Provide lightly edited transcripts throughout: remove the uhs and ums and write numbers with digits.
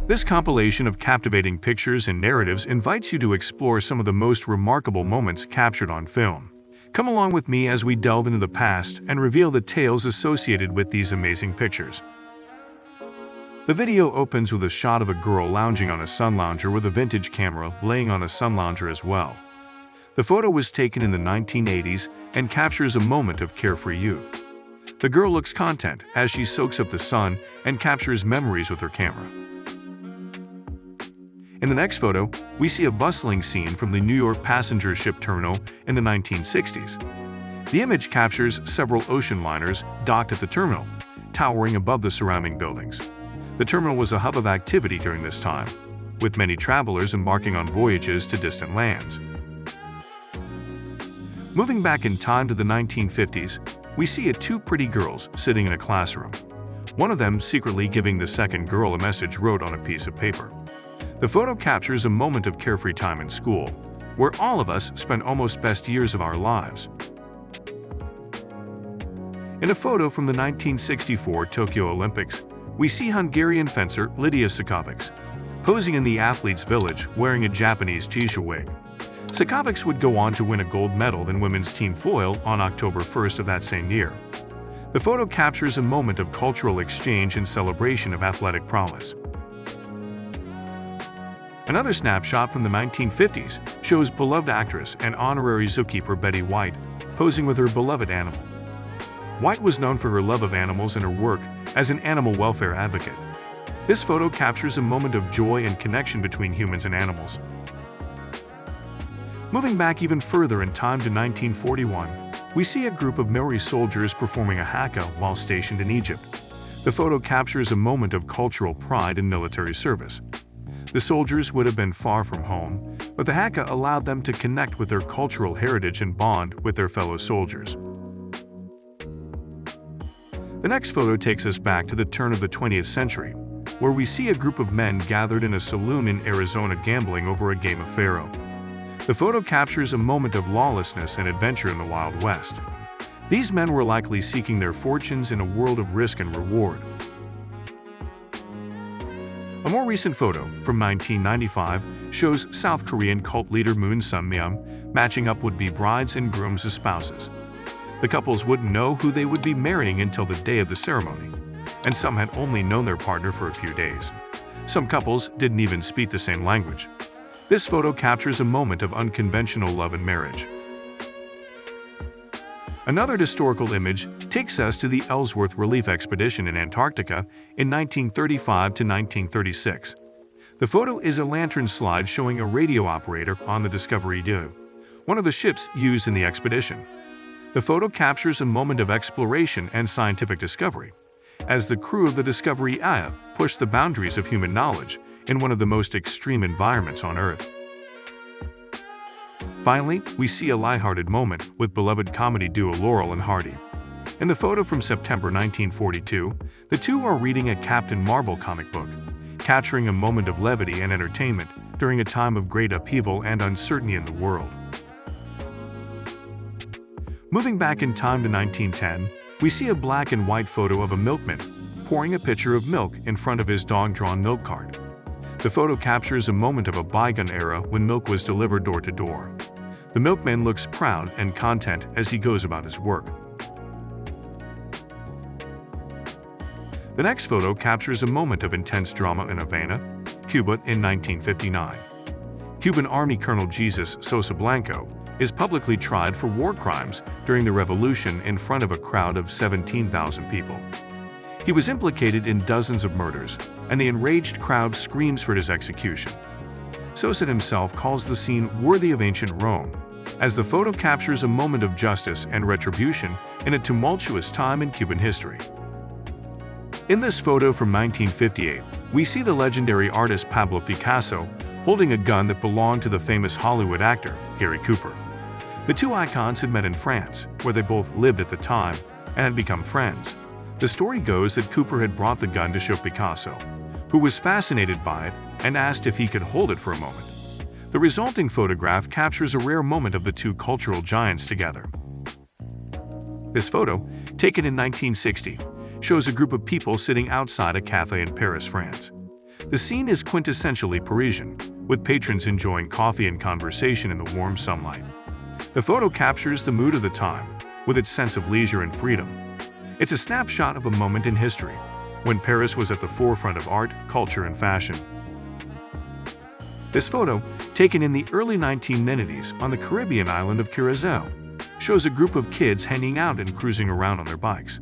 This compilation of captivating pictures and narratives invites you to explore some of the most remarkable moments captured on film. Come along with me as we delve into the past and reveal the tales associated with these amazing pictures. The video opens with a shot of a girl lounging on a sun lounger with a vintage camera laying on a sun lounger as well. The photo was taken in the 1980s and captures a moment of carefree youth. The girl looks content as she soaks up the sun and captures memories with her camera. In the next photo, we see a bustling scene from the New York passenger ship terminal in the 1960s. The image captures several ocean liners docked at the terminal, towering above the surrounding buildings. The terminal was a hub of activity during this time, with many travelers embarking on voyages to distant lands. Moving back in time to the 1950s, we see two pretty girls sitting in a classroom, one of them secretly giving the second girl a message wrote on a piece of paper. The photo captures a moment of carefree time in school, where all of us spend almost best years of our lives. In a photo from the 1964 Tokyo Olympics, we see Hungarian fencer Lydia Sakovics posing in the athletes' village wearing a Japanese geisha wig. Sakovics would go on to win a gold medal in women's team foil on October 1st of that same year. The photo captures a moment of cultural exchange and celebration of athletic prowess. Another snapshot from the 1950s shows beloved actress and honorary zookeeper Betty White posing with her beloved animal. White was known for her love of animals and her work as an animal welfare advocate. This photo captures a moment of joy and connection between humans and animals. Moving back even further in time to 1941, we see a group of Maori soldiers performing a haka while stationed in Egypt. The photo captures a moment of cultural pride in military service. The soldiers would have been far from home, but the haka allowed them to connect with their cultural heritage and bond with their fellow soldiers. The next photo takes us back to the turn of the 20th century, where we see a group of men gathered in a saloon in Arizona gambling over a game of faro. The photo captures a moment of lawlessness and adventure in the Wild West. These men were likely seeking their fortunes in a world of risk and reward. A more recent photo, from 1995, shows South Korean cult leader Moon Sun-myung matching up would-be brides and grooms as spouses. The couples wouldn't know who they would be marrying until the day of the ceremony, and some had only known their partner for a few days. Some couples didn't even speak the same language. This photo captures a moment of unconventional love and marriage. Another historical image takes us to the Ellsworth Relief Expedition in Antarctica in 1935 to 1936. The photo is a lantern slide showing a radio operator on the Discovery 2, one of the ships used in the expedition. The photo captures a moment of exploration and scientific discovery, as the crew of the Discovery pushed the boundaries of human knowledge in one of the most extreme environments on Earth. Finally, we see a lighthearted moment with beloved comedy duo Laurel and Hardy. In the photo from September 1942, the two are reading a Captain Marvel comic book, capturing a moment of levity and entertainment during a time of great upheaval and uncertainty in the world. Moving back in time to 1910, we see a black and white photo of a milkman pouring a pitcher of milk in front of his dog-drawn milk cart. The photo captures a moment of a bygone era when milk was delivered door to door. The milkman looks proud and content as he goes about his work. The next photo captures a moment of intense drama in Havana, Cuba in 1959. Cuban Army Colonel Jesus Sosa Blanco is publicly tried for war crimes during the revolution in front of a crowd of 17,000 people. He was implicated in dozens of murders, and the enraged crowd screams for his execution. Sosa himself calls the scene worthy of ancient Rome, as the photo captures a moment of justice and retribution in a tumultuous time in Cuban history. In this photo from 1958, we see the legendary artist Pablo Picasso holding a gun that belonged to the famous Hollywood actor Gary Cooper. The two icons had met in France, where they both lived at the time, and had become friends. The story goes that Cooper had brought the gun to show Picasso, who was fascinated by it and asked if he could hold it for a moment. The resulting photograph captures a rare moment of the two cultural giants together. This photo, taken in 1960, shows a group of people sitting outside a cafe in Paris, France. The scene is quintessentially Parisian, with patrons enjoying coffee and conversation in the warm sunlight. The photo captures the mood of the time, with its sense of leisure and freedom. It's a snapshot of a moment in history, when Paris was at the forefront of art, culture, and fashion. This photo, taken in the early 1990s on the Caribbean island of Curaçao, shows a group of kids hanging out and cruising around on their bikes.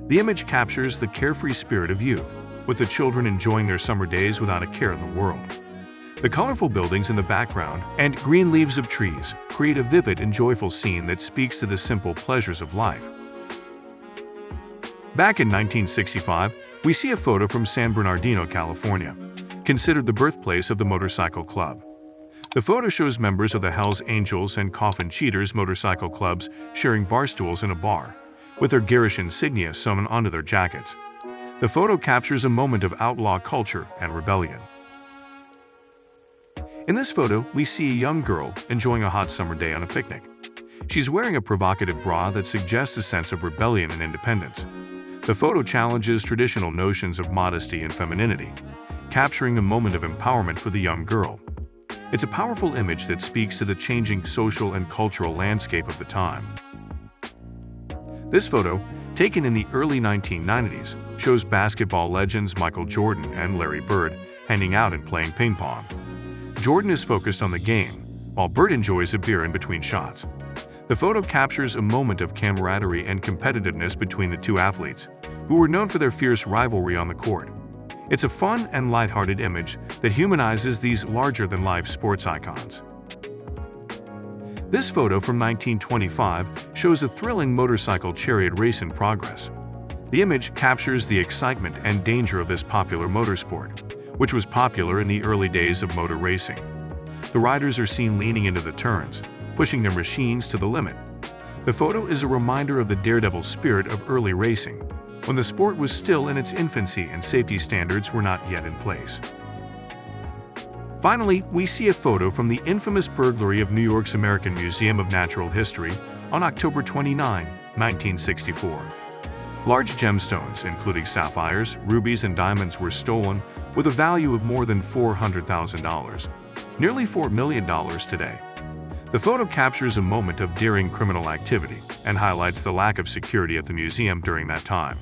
The image captures the carefree spirit of youth, with the children enjoying their summer days without a care in the world. The colorful buildings in the background and green leaves of trees create a vivid and joyful scene that speaks to the simple pleasures of life. Back in 1965, we see a photo from San Bernardino, California, considered the birthplace of the motorcycle club. The photo shows members of the Hells Angels and Coffin Cheaters motorcycle clubs sharing barstools in a bar, with their garish insignia sewn onto their jackets. The photo captures a moment of outlaw culture and rebellion. In this photo, we see a young girl enjoying a hot summer day on a picnic. She's wearing a provocative bra that suggests a sense of rebellion and independence. The photo challenges traditional notions of modesty and femininity, capturing a moment of empowerment for the young girl. It's a powerful image that speaks to the changing social and cultural landscape of the time. This photo, taken in the early 1990s, shows basketball legends Michael Jordan and Larry Bird hanging out and playing ping pong. Jordan is focused on the game, while Bird enjoys a beer in between shots. The photo captures a moment of camaraderie and competitiveness between the two athletes, who were known for their fierce rivalry on the court. It's a fun and lighthearted image that humanizes these larger-than-life sports icons. This photo from 1925 shows a thrilling motorcycle chariot race in progress. The image captures the excitement and danger of this popular motorsport, which was popular in the early days of motor racing. The riders are seen leaning into the turns, pushing their machines to the limit. The photo is a reminder of the daredevil spirit of early racing, when the sport was still in its infancy and safety standards were not yet in place. Finally, we see a photo from the infamous burglary of New York's American Museum of Natural History on October 29, 1964. Large gemstones, including sapphires, rubies, and diamonds, were stolen with a value of more than $400,000, nearly $4 million today. The photo captures a moment of daring criminal activity and highlights the lack of security at the museum during that time.